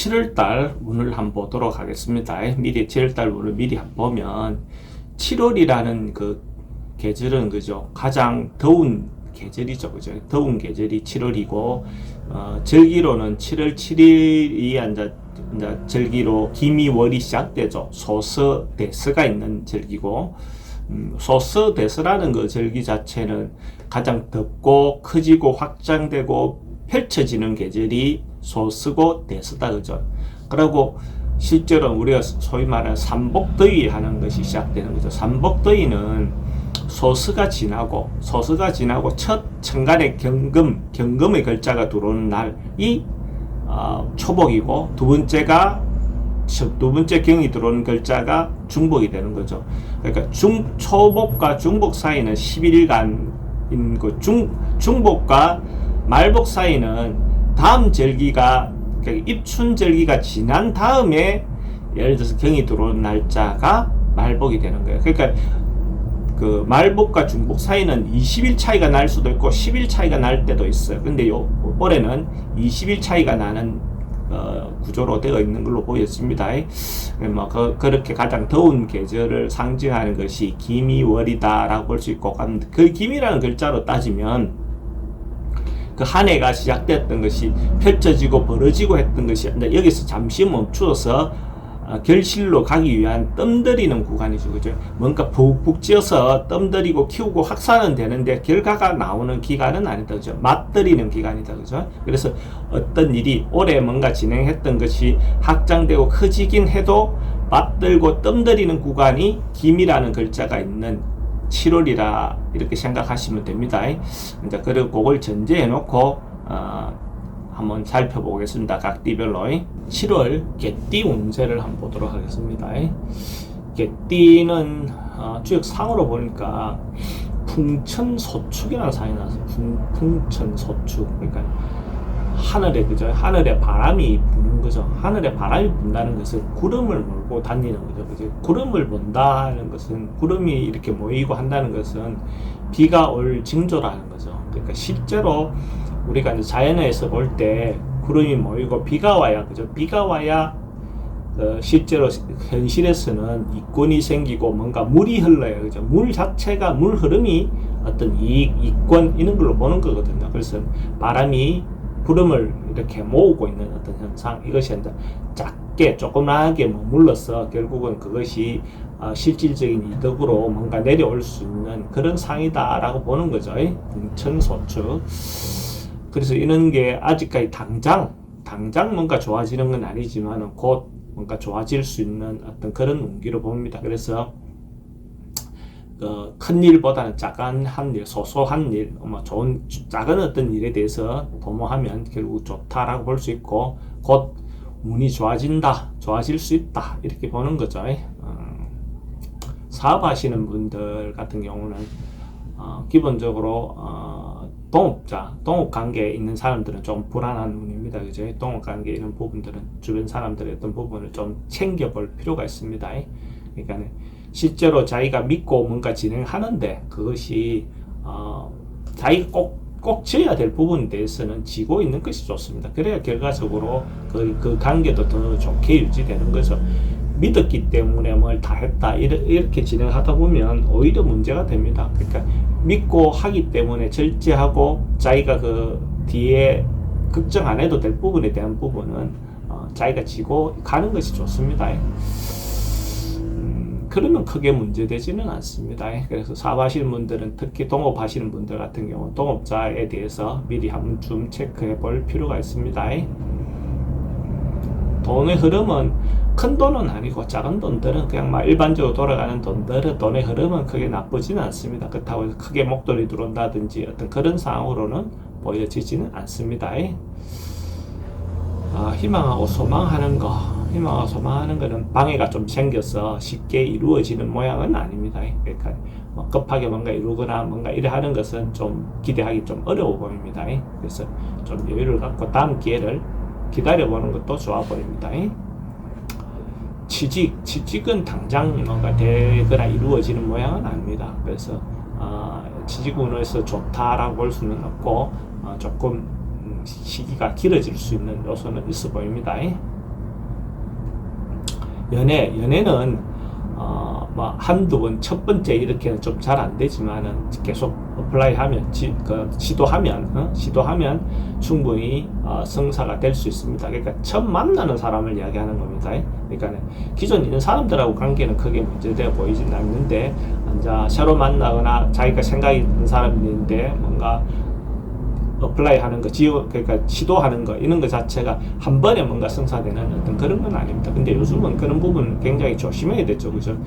7월달 운을 한번 보도록 하겠습니다. 미리 7월달 운을 미리 한번 보면 7월이라는 그 계절은 그죠, 가장 더운 계절이죠, 그죠. 더운 계절이 7월이고 절기로는 7월 7일이 이제 절기로 기미월이 시작되죠. 소서대서가 있는 절기고, 소서대서라는 그 절기 자체는 가장 덥고 커지고 확장되고 펼쳐지는 계절이 소서고 대서다, 그죠. 그리고 실제로 우리가 소위 말하는 삼복더위 하는 것이 시작되는 거죠. 삼복더위는 소서가 지나고 첫 천간의 경금의 글자가 들어오는 날이 초복이고, 두 번째 경이 들어오는 글자가 중복이 되는 거죠. 그러니까 초복과 중복 사이는 11일간인 거, 중복과 말복 사이는 다음 절기가, 그러니까 입춘절기가 지난 다음에 예를 들어서 경이 들어오는 날짜가 말복이 되는 거예요. 그러니까 그 말복과 중복 사이는 20일 차이가 날 수도 있고 10일 차이가 날 때도 있어요. 근데 올해는 20일 차이가 나는 구조로 되어 있는 걸로 보였습니다. 뭐 그렇게 가장 더운 계절을 상징하는 것이 기미월이다라고 볼 수 있고, 그 기미라는 글자로 따지면 그 한 해가 시작됐던 것이 펼쳐지고 벌어지고 했던 것이 여기서 잠시 멈추어서 결실로 가기 위한 뜸들이는 구간이죠, 그죠? 뭔가 푹푹 찌어서 뜸들이고 키우고 확산은 되는데 결과가 나오는 기간은 아니다, 그죠? 맛들이는 기간이다, 그죠? 그래서 어떤 일이 올해 뭔가 진행했던 것이 확장되고 커지긴 해도 맛들고 뜸들이는 구간이 김이라는 글자가 있는 7월이라 이렇게 생각하시면 됩니다. 이제 그리고 그걸 전제해 놓고 한번 살펴보겠습니다. 각 띠별로. 7월 개띠 운세를 한번 보도록 하겠습니다. 개띠는 주역상으로 보니까 풍천소축이라는 상이 나와서 풍천소축, 그러니까 하늘에, 그죠? 하늘에 바람이 부는 거죠. 하늘에 바람이 분다는 것은 구름을 몰고 다니는 거죠, 그죠? 구름을 본다는 것은, 구름이 이렇게 모이고 한다는 것은 비가 올 징조라는 거죠. 그러니까 실제로 우리가 이제 자연에서 볼 때 구름이 모이고 비가 와야, 그죠? 비가 와야 실제로 현실에서는 이권이 생기고 뭔가 물이 흘러요, 그죠? 물 자체가, 물 흐름이 어떤 이권 이런 걸로 보는 거거든요. 그래서 바람이 구름을 이렇게 모으고 있는 어떤 현상, 이것이 작게 조그맣게 머물러서 결국은 그것이 실질적인 이득으로 뭔가 내려올 수 있는 그런 상이다 라고 보는 거죠. 풍천소축. 그래서 이런 게 아직까지 당장 뭔가 좋아지는 건 아니지만 곧 뭔가 좋아질 수 있는 어떤 그런 운기로 봅니다. 그래서 큰 일보다는 작은 한 일, 소소한 일, 좋은 작은 어떤 일에 대해서 도모하면 결국 좋다라고 볼 수 있고, 곧 운이 좋아질 수 있다, 이렇게 보는 거죠. 사업하시는 분들 같은 경우는 기본적으로 동업 관계에 있는 사람들은 좀 불안한 운입니다, 그죠? 동업 관계에 있는 부분들은 주변 사람들의 어떤 부분을 좀 챙겨볼 필요가 있습니다. 그러니까 실제로 자기가 믿고 뭔가 진행하는데 그것이 자기가 꼭 지어야 될 부분에 대해서는 지고 있는 것이 좋습니다. 그래야 결과적으로 그 관계도 더 좋게 유지되는 거죠. 믿었기 때문에 뭘 다 했다 이렇게 진행하다 보면 오히려 문제가 됩니다. 그러니까 믿고 하기 때문에 절제하고 자기가 그 뒤에 걱정 안 해도 될 부분에 대한 부분은 자기가 지고 가는 것이 좋습니다. 그러면 크게 문제되지는 않습니다. 그래서 사업하시는 분들은, 특히 동업하시는 분들 같은 경우 동업자에 대해서 미리 한 번쯤 체크해 볼 필요가 있습니다. 돈의 흐름은 큰 돈은 아니고 작은 돈들은 그냥 막 일반적으로 돌아가는 돈의 흐름은 크게 나쁘지는 않습니다. 그렇다고 해서 크게 목돈이 들어온다든지 어떤 그런 상황으로는 보여지지는 않습니다. 희망하고 소망하는 거는 방해가 좀 생겨서 쉽게 이루어지는 모양은 아닙니다. 그러니까 급하게 뭔가 이루거나 뭔가 이래 하는 것은 좀 기대하기 좀 어려워 보입니다. 그래서 좀 여유를 갖고 다음 기회를 기다려보는 것도 좋아 보입니다. 취직은 당장 뭔가 되거나 이루어지는 모양은 아닙니다. 그래서 취직운에서 좋다라고 볼 수는 없고 조금 시기가 길어질 수 있는 요소는 있어 보입니다. 연애는 뭐 한두 번 첫 번째 이렇게는 좀 잘 안 되지만은 계속 어플라이하면 시도하면 충분히 성사가 될 수 있습니다. 그러니까 처음 만나는 사람을 이야기하는 겁니다. 그러니까 기존 있는 사람들하고 관계는 크게 문제되어 보이진 않는데 이제 새로 만나거나 자기가 생각이 있는 사람이 있는데 뭔가 어플라이 하는 거, 그러니까 시도하는 거, 이런 거 자체가 한 번에 뭔가 성사되는 어떤 그런 건 아닙니다. 근데 요즘은 그런 부분 굉장히 조심해야 되죠. 그죠?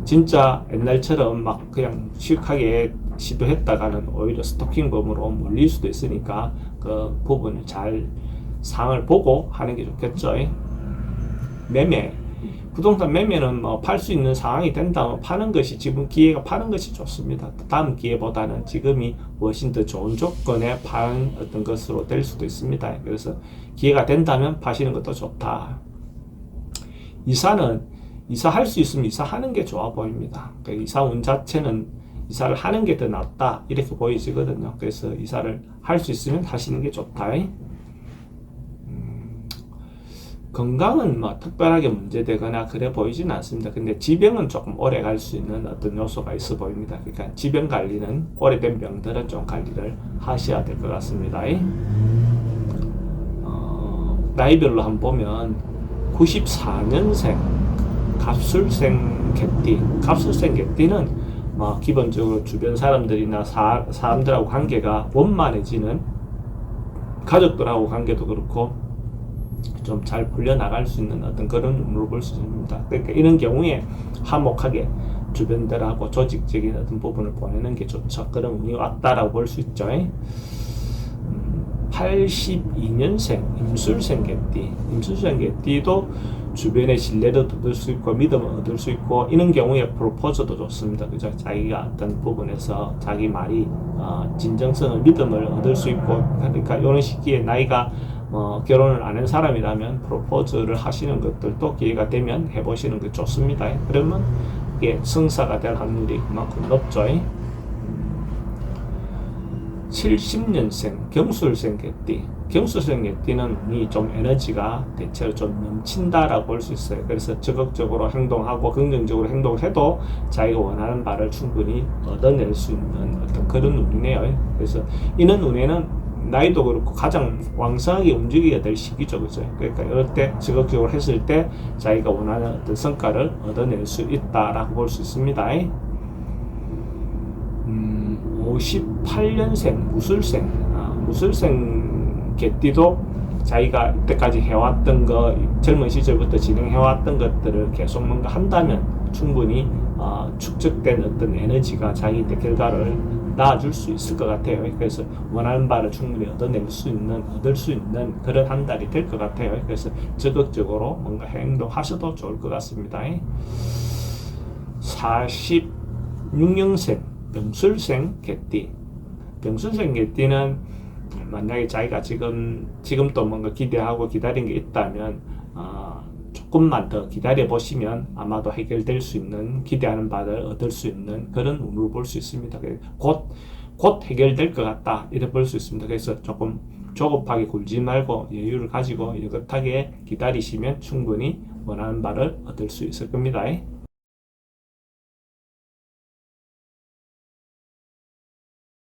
진짜 옛날처럼 막 그냥 시크하게 시도했다가는 오히려 스토킹범으로 몰릴 수도 있으니까 그 부분을 잘 상을 보고 하는 게 좋겠죠. 매매. 부동산 매매는 뭐 팔 수 있는 상황이 된다면 파는 것이 지금 기회가 파는 것이 좋습니다. 다음 기회보다는 지금이 훨씬 더 좋은 조건에 파는 어떤 것으로 될 수도 있습니다. 그래서 기회가 된다면 파시는 것도 좋다. 이사할 수 있으면 이사하는 게 좋아 보입니다. 그러니까 이사운 자체는 이사를 하는 게 더 낫다 이렇게 보여지거든요. 그래서 이사를 할 수 있으면 하시는 게 좋다. 건강은 뭐 특별하게 문제되거나 그래 보이진 않습니다. 근데 지병은 조금 오래 갈 수 있는 어떤 요소가 있어 보입니다. 그러니까 지병 관리는 오래된 병들은 좀 관리를 하셔야 될 것 같습니다. 나이별로 한번 보면 94년생 갑술생 개띠는 뭐 기본적으로 주변 사람들이나 사람들하고 관계가 원만해지는, 가족들하고 관계도 그렇고 좀 잘 풀려나갈 수 있는 어떤 그런 운으로 볼 수 있습니다. 그러니까 이런 경우에 화목하게 주변들하고 조직적인 어떤 부분을 보내는 게 좋죠. 그런 운이 왔다라고 볼 수 있죠. 82년생 임술생 개띠도 주변의 신뢰를 얻을 수 있고 믿음을 얻을 수 있고, 이런 경우에 프로포즈도 좋습니다. 그죠? 자기가 어떤 부분에서 자기 말이 진정성을, 믿음을 얻을 수 있고, 그러니까 이런 시기에 나이가 결혼을 안 한 사람이라면 프로포즈를 하시는 것들도 기회가 되면 해보시는 게 좋습니다. 그러면 이게 성사가 될 확률이 그만큼 높죠. 70년생 경술생 개띠는 운이 좀 에너지가 대체로 좀 넘친다라고 볼 수 있어요. 그래서 적극적으로 행동하고 긍정적으로 행동해도 자기가 원하는 바를 충분히 얻어낼 수 있는 어떤 그런 운이네요. 그래서 이런 운에는 나이도 그렇고 가장 왕성하게 움직이게 될 시기죠. 그죠? 그러니까 이럴 때 적극적으로 했을 때 자기가 원하는 어떤 성과를 얻어낼 수 있다라고 볼 수 있습니다. 58년생 무술생 개띠도 자기가 이때까지 해왔던 거, 젊은 시절부터 진행해왔던 것들을 계속 뭔가 한다면 충분히 축적된 어떤 에너지가 자기 결과를 낳아줄 수 있을 것 같아요. 그래서 원하는 바를 충분히 얻을 수 있는 그런 한 달이 될 것 같아요. 그래서 적극적으로 뭔가 행동하셔도 좋을 것 같습니다. 46년생 병술생 개띠는 만약에 자기가 지금 또 뭔가 기대하고 기다린 게 있다면 조금만 더 기다려 보시면 아마도 해결될 수 있는, 기대하는 바를 얻을 수 있는 그런 운으로 볼 수 있습니다. 곧 해결될 것 같다 이렇게 볼 수 있습니다. 그래서 조금 조급하게 굴지 말고 여유를 가지고 느긋하게 기다리시면 충분히 원하는 바를 얻을 수 있을 겁니다.